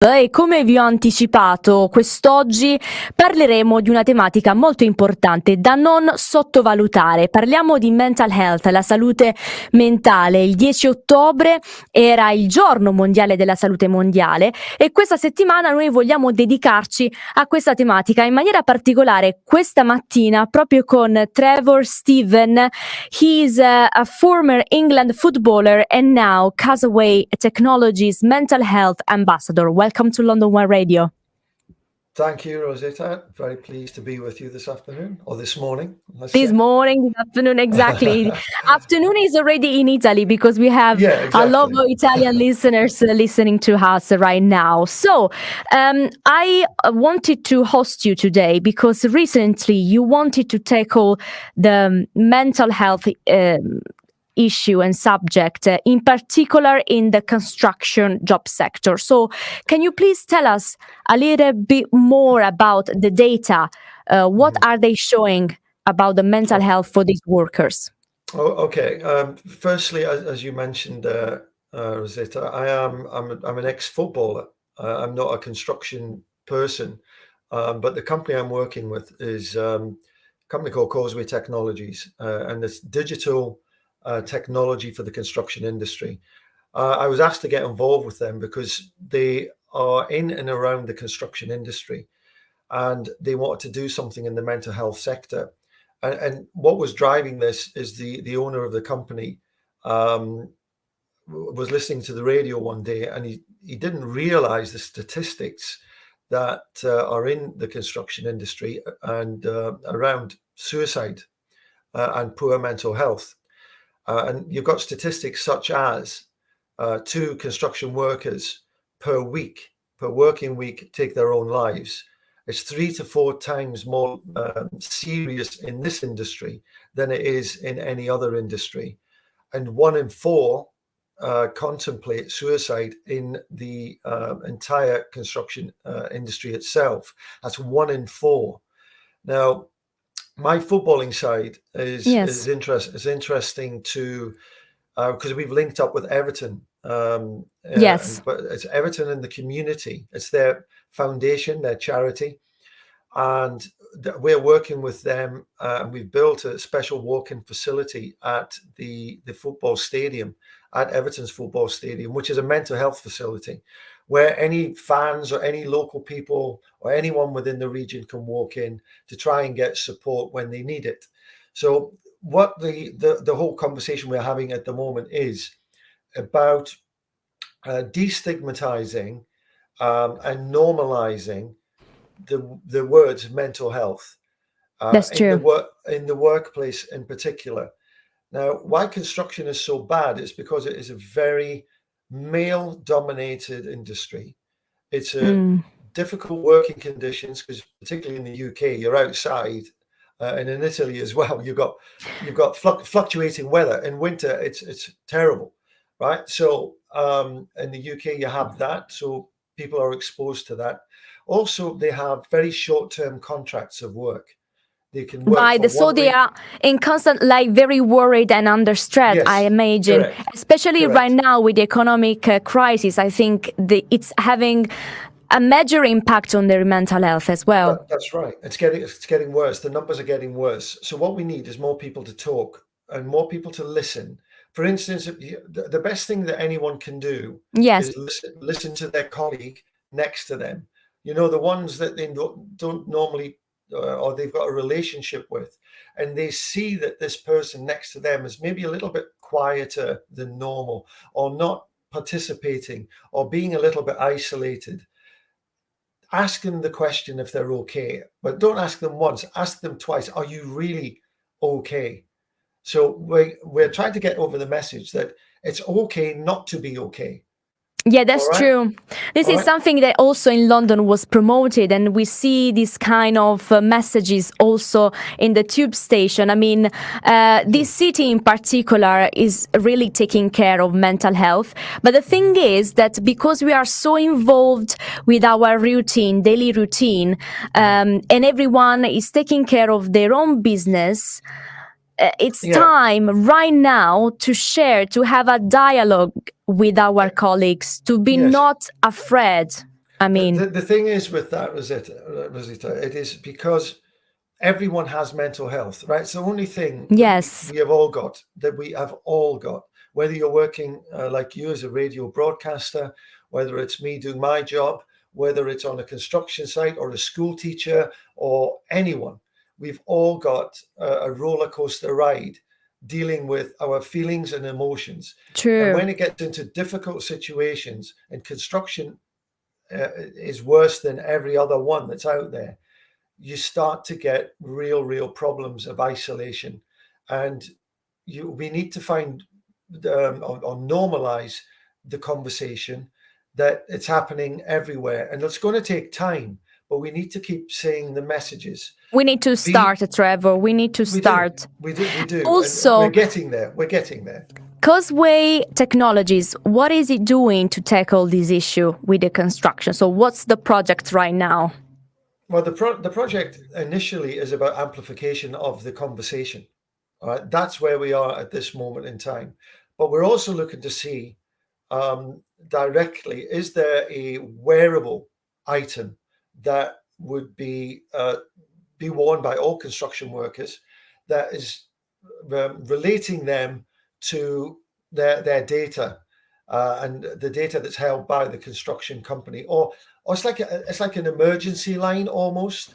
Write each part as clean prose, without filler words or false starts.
E come vi ho anticipato, quest'oggi parleremo di una tematica molto importante da non sottovalutare. Parliamo di mental health, la salute mentale. Il 10 ottobre era il Giorno Mondiale della Salute Mondiale e questa settimana noi vogliamo dedicarci a questa tematica in maniera particolare questa mattina proprio con Trevor Steven. He's a former England footballer and now Causeway Technology's mental health ambassador. Welcome to London One Radio. Thank you, Rosetta. Very pleased to be with you this afternoon, or this morning. This afternoon, exactly. Afternoon is already in Italy because we have a lot of Italian listeners listening to us right now. So I wanted to host you today because recently you wanted to tackle the mental health issue and subject, in particular in the construction job sector. So can you please tell us a little bit more about the data? What are they showing about the mental health for these workers? Oh, okay. Firstly, as you mentioned, Rosetta, I'm an ex-footballer. I'm not a construction person, but the company I'm working with is a company called Causeway Technologies, and it's digital technology for the construction industry. I was asked to get involved with them because they are in and around the construction industry, and they wanted to do something in the mental health sector. And what was driving this is the owner of the company was listening to the radio one day, and he didn't realize the statistics that are in the construction industry and around suicide and poor mental health. And you've got statistics such as 2 construction workers per working week take their own lives. It's 3 to 4 times more serious in this industry than it is in any other industry. And 1 in 4 contemplate suicide in the entire construction industry itself. That's 1 in 4. Now, my footballing side is interesting to because we've linked up with Everton. Yes, but it's Everton in the community. It's their foundation, their charity, and we're working with them. And we've built a special walk-in facility at the football stadium, at Everton's football stadium, which is a mental health facility, where any fans or any local people or anyone within the region can walk in to try and get support when they need it. So what the whole conversation we're having at the moment is about destigmatizing and normalizing the words mental health. that's true. In the workplace in particular. Now, why construction is so bad is because it is a very male-dominated industry. It's a difficult working conditions because, particularly in the UK, you're outside, and in Italy as well. You've got fluctuating weather. In winter, it's terrible, right? So in the UK, you have that, so people are exposed to that. Also, they have very short-term contracts of work. They can work Right, so they are in constant, very worried and under stress, yes, I imagine, correct, especially correct. right now with the economic crisis. I think it's having a major impact on their mental health as well. That's right. It's getting worse. The numbers are getting worse. So what we need is more people to talk and more people to listen. For instance, the best thing that anyone can do is listen to their colleague next to them. You know, the ones that they don't normally or they've got a relationship with, and they see that this person next to them is maybe a little bit quieter than normal, or not participating, or being a little bit isolated. Ask them the question if they're okay, but don't ask them once, ask them twice. Are you really okay? So we're trying to get over the message that it's okay not to be okay. Yeah, that's true. This is something that also in London was promoted, and we see this kind of messages also in the tube station. I mean, this city in particular is really taking care of mental health. But the thing is that because we are so involved with our routine, daily routine, and everyone is taking care of their own business, it's time right now to have a dialogue with our colleagues, to be not afraid. I mean, the thing is with that, Rosita, it is because everyone has mental health, right? It's the only thing yes, we have all got, whether you're working like you as a radio broadcaster, whether it's me doing my job, whether it's on a construction site or a school teacher or anyone. We've all got a roller coaster ride dealing with our feelings and emotions. true. And when it gets into difficult situations, and construction is worse than every other one that's out there, you start to get real problems of isolation. And we need to find or normalize the conversation that it's happening everywhere. And it's going to take time, but we need to keep saying the messages. We need to start, Trevor. We need to start. We do. Also, and we're getting there. Causeway Technologies, what is it doing to tackle this issue with the construction? So what's the project right now? Well, the project initially is about amplification of the conversation. All right, that's where we are at this moment in time. But we're also looking to see directly, is there a wearable item that would be worn by all construction workers that is relating them to their data and the data that's held by the construction company, or it's like an emergency line almost,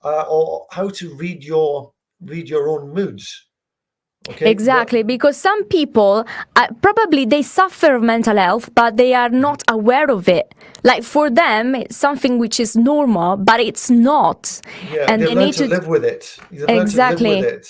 or how to read your own moods. Okay. Exactly, because some people probably they suffer mental health, but they are not aware of it. Like for them, it's something which is normal, but it's not. Yeah, and they need to live with it. Exactly. Live with it.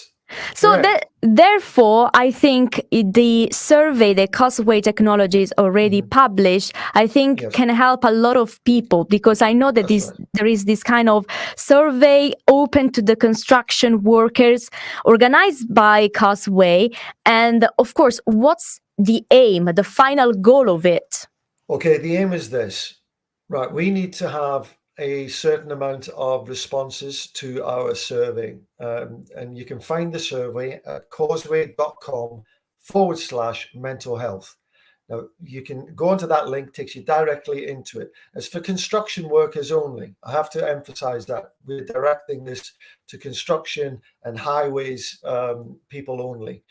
So therefore, I think the survey that Causeway Technologies already published, I think can help a lot of people, because I know that there is this kind of survey open to the construction workers organized by Causeway. And of course, what's the aim, the final goal of it? Okay, the aim is this, right? We need to have a certain amount of responses to our survey. And you can find the survey at causeway.com/mental health. Now, you can go onto that link, takes you directly into it. It's for construction workers only. I have to emphasize that. We're directing this to construction and highways people only.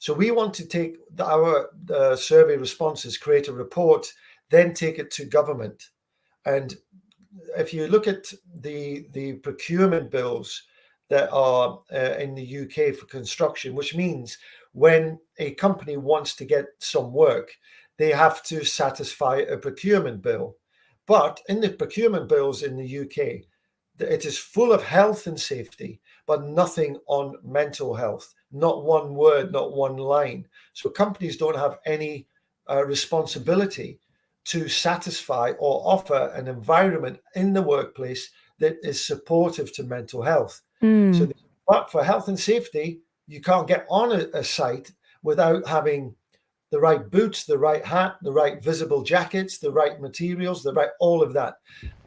So we want to take our survey responses, create a report, then take it to government. And if you look at the procurement bills that are in the UK for construction, which means when a company wants to get some work, they have to satisfy a procurement bill. But in the procurement bills in the UK, it is full of health and safety, but nothing on mental health, not one word, not one line. So companies don't have any responsibility to satisfy or offer an environment in the workplace that is supportive to mental health. So, but for health and safety, you can't get on a site without having the right boots, the right hat, the right visible jackets, the right materials, all of that.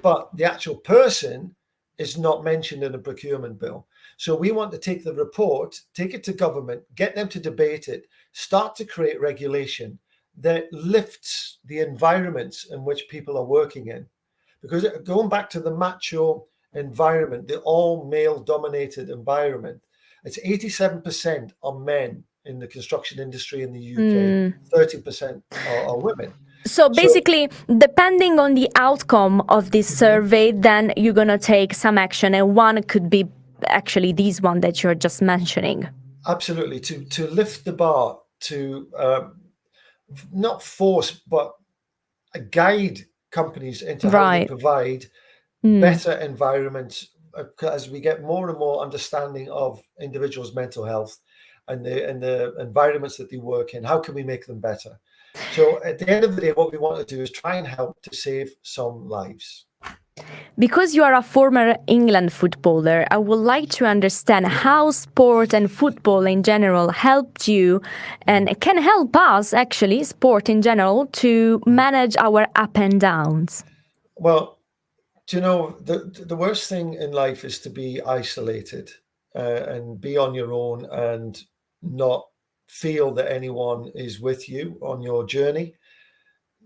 But the actual person is not mentioned in a procurement bill. So we want to take the report, take it to government, get them to debate it, start to create regulation that lifts the environments in which people are working in. Because going back to the macho environment, the all male dominated environment, it's 87% are men in the construction industry in the UK, 30% are women. So basically, depending on the outcome of this survey, then you're going to take some action, and one could be actually this one that you're just mentioning. Absolutely, to lift the bar, to not force, but guide companies into how they provide better environments, as we get more and more understanding of individuals' mental health and the environments that they work in. How can we make them better? So at the end of the day, what we want to do is try and help to save some lives. Because you are a former England footballer, I would like to understand how sport and football in general helped you, and can help us, actually, sport in general, to manage our up and downs. Well, do you know, the worst thing in life is to be isolated and be on your own and not feel that anyone is with you on your journey.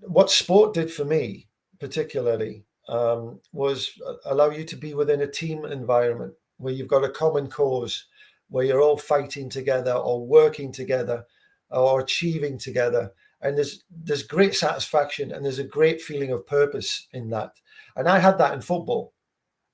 What sport did for me, particularly, was allow you to be within a team environment where you've got a common cause, where you're all fighting together or working together or achieving together. And there's great satisfaction and there's a great feeling of purpose in that. And I had that in football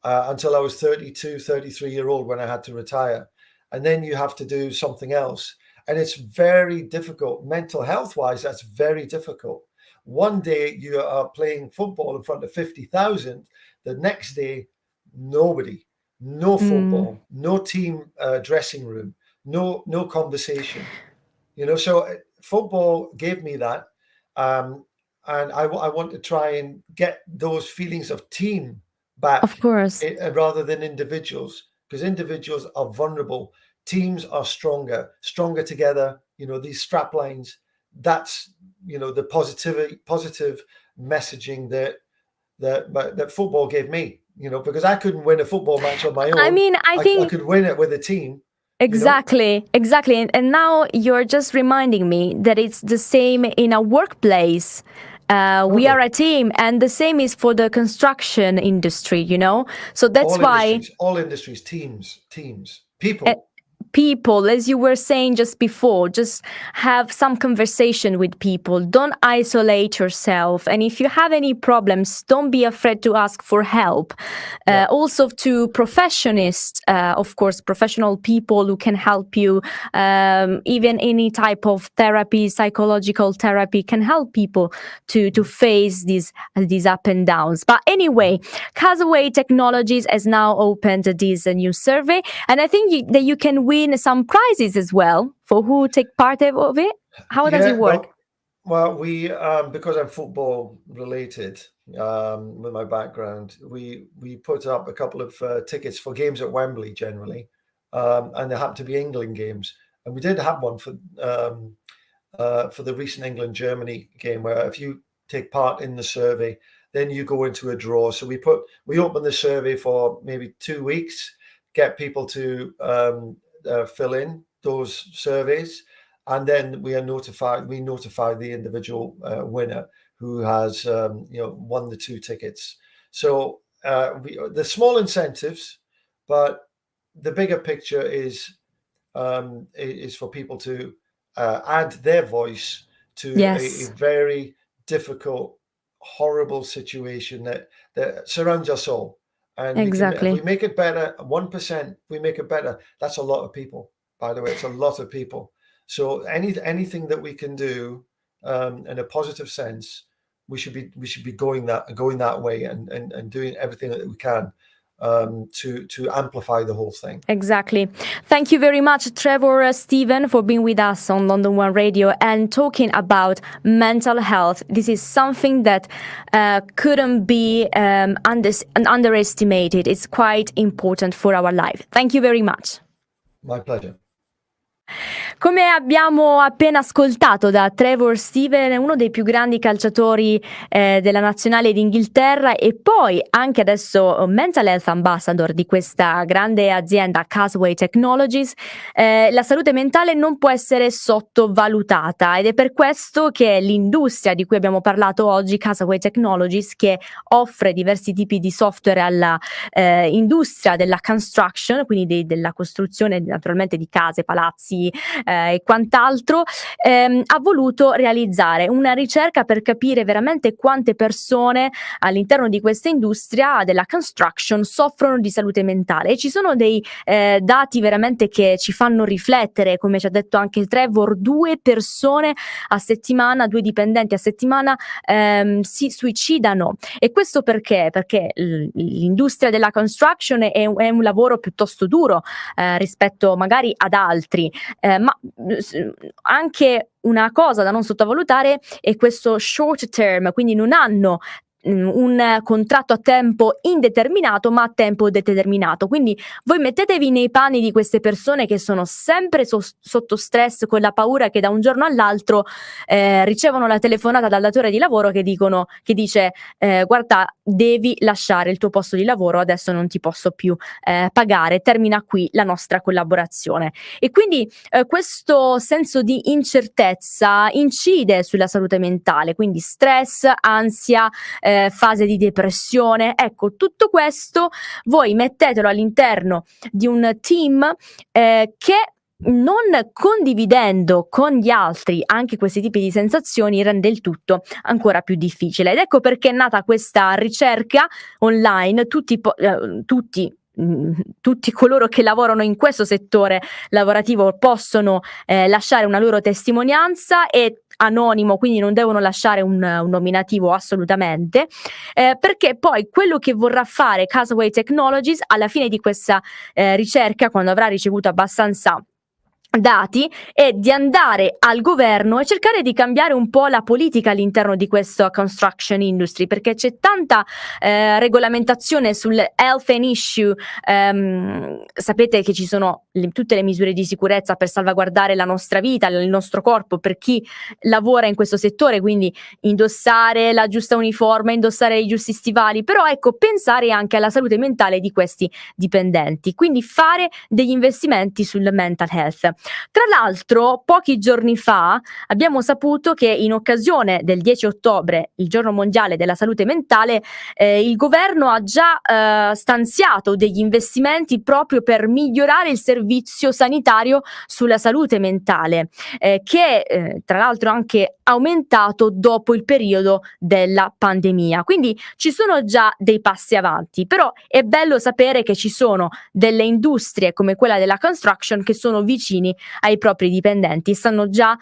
until I was 32, 33-year-old when I had to retire. And then you have to do something else. And it's very difficult. Mental health-wise, that's very difficult. One day you are playing football in front of 50,000. The next day, nobody, no football, no team dressing room, no conversation. So football gave me that. And I want to try and get those feelings of team back. Of course. Rather than individuals, because individuals are vulnerable. Teams are stronger together. These strap lines, that's, the positive messaging that football gave me, because I couldn't win a football match on my own. I mean, I think I could win it with a team. Exactly. And now you're just reminding me that it's the same in a workplace. We are a team, and the same is for the construction industry, So that's all industries, teams, people. People, as you were saying just before, just have some conversation with people. Don't isolate yourself. And if you have any problems, don't be afraid to ask for help. Also to professionists, of course, professional people who can help you. Even any type of therapy, psychological therapy can help people to face these up and downs. But anyway, Causeway Technologies has now opened this new survey, and I think that you can win some prizes as well for who take part of it. How does it work? Well, we because I'm football related with my background, we put up a couple of tickets for games at Wembley generally, and there happened to be England games, and we did have one for the recent England-Germany game, where if you take part in the survey, then you go into a draw. So we open the survey for maybe 2 weeks, get people to fill in those surveys, and then we notify the individual winner who has won the 2 tickets. So the small incentives, but the bigger picture is for people to add their voice to a very difficult, horrible situation that surrounds us all. And if we make it better, 1%, we make it better. That's a lot of people, by the way. It's a lot of people. So anything that we can do in a positive sense, we should be going that way and doing everything that we can to amplify the whole thing. Exactly. Thank you very much, Trevor Steven, for being with us on London One Radio and talking about mental health. This is something that couldn't be underestimated. It's quite important for our life. Thank you very much. My pleasure. Come abbiamo appena ascoltato da Trevor Steven, uno dei più grandi calciatori della nazionale d'Inghilterra e poi anche adesso Mental Health Ambassador di questa grande azienda Causeway Technologies, la salute mentale non può essere sottovalutata ed è per questo che l'industria di cui abbiamo parlato oggi, Causeway Technologies, che offre diversi tipi di software alla industria della construction, quindi della costruzione naturalmente di case, palazzi, e quant'altro, ha voluto realizzare una ricerca per capire veramente quante persone all'interno di questa industria della construction soffrono di salute mentale. E ci sono dei dati veramente che ci fanno riflettere, come ci ha detto anche Trevor, 2 persone a settimana, 2 dipendenti a settimana si suicidano. E questo perché? Perché l'industria della construction è un lavoro piuttosto duro rispetto magari ad altri. Ma anche una cosa da non sottovalutare è questo short term, quindi non hanno un contratto a tempo indeterminato ma a tempo determinato. Quindi voi mettetevi nei panni di queste persone che sono sempre sotto stress, con la paura che da un giorno all'altro ricevono la telefonata dal datore di lavoro che dice guarda, devi lasciare il tuo posto di lavoro, adesso non ti posso più pagare, termina qui la nostra collaborazione. E quindi questo senso di incertezza incide sulla salute mentale, quindi stress, ansia, fase di depressione. Ecco, tutto questo voi mettetelo all'interno di un team che, non condividendo con gli altri anche questi tipi di sensazioni, rende il tutto ancora più difficile. Ed ecco perché è nata questa ricerca online. Tutti coloro che lavorano in questo settore lavorativo possono lasciare una loro testimonianza, è anonimo, quindi non devono lasciare un nominativo assolutamente, perché poi quello che vorrà fare Causeway Technologies alla fine di questa ricerca, quando avrà ricevuto abbastanza dati, è di andare al governo e cercare di cambiare un po' la politica all'interno di questo construction industry, perché c'è tanta regolamentazione sul health and issue. Sapete che ci sono tutte le misure di sicurezza per salvaguardare la nostra vita, il nostro corpo, per chi lavora in questo settore, quindi indossare la giusta uniforme, indossare i giusti stivali, però ecco, pensare anche alla salute mentale di questi dipendenti, quindi fare degli investimenti sul mental health. Tra l'altro, pochi giorni fa abbiamo saputo che in occasione del 10 ottobre, il Giorno Mondiale della Salute Mentale, il governo ha già stanziato degli investimenti proprio per migliorare il servizio sanitario sulla salute mentale, che tra l'altro è anche aumentato dopo il periodo della pandemia. Quindi ci sono già dei passi avanti, però è bello sapere che ci sono delle industrie come quella della construction che sono vicini ai propri dipendenti, stanno già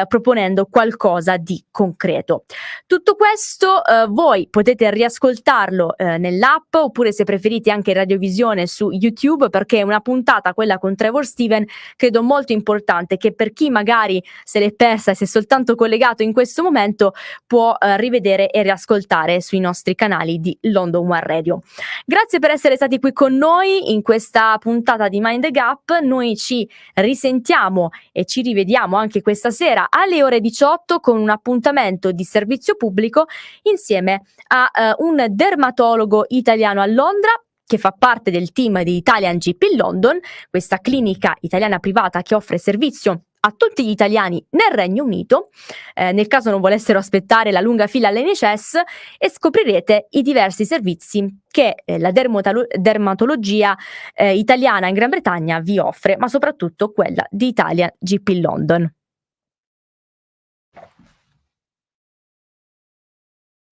proponendo qualcosa di concreto. Tutto questo voi potete riascoltarlo nell'app, oppure se preferite anche in radiovisione su YouTube, perché è una puntata, quella con Trevor Steven, credo molto importante, che per chi magari se l'è persa e si è soltanto collegato in questo momento può rivedere e riascoltare sui nostri canali di London One Radio. Grazie per essere stati qui con noi in questa puntata di Mind the Gap. Noi ci risentiamo e ci rivediamo anche questa sera alle ore 18 con un appuntamento di servizio pubblico insieme a un dermatologo italiano a Londra che fa parte del team di Italian GP London, questa clinica italiana privata che offre servizio a tutti gli italiani nel Regno Unito, nel caso non volessero aspettare la lunga fila all'NHS, e scoprirete i diversi servizi che la dermatologia italiana in Gran Bretagna vi offre, ma soprattutto quella di Italia GP London.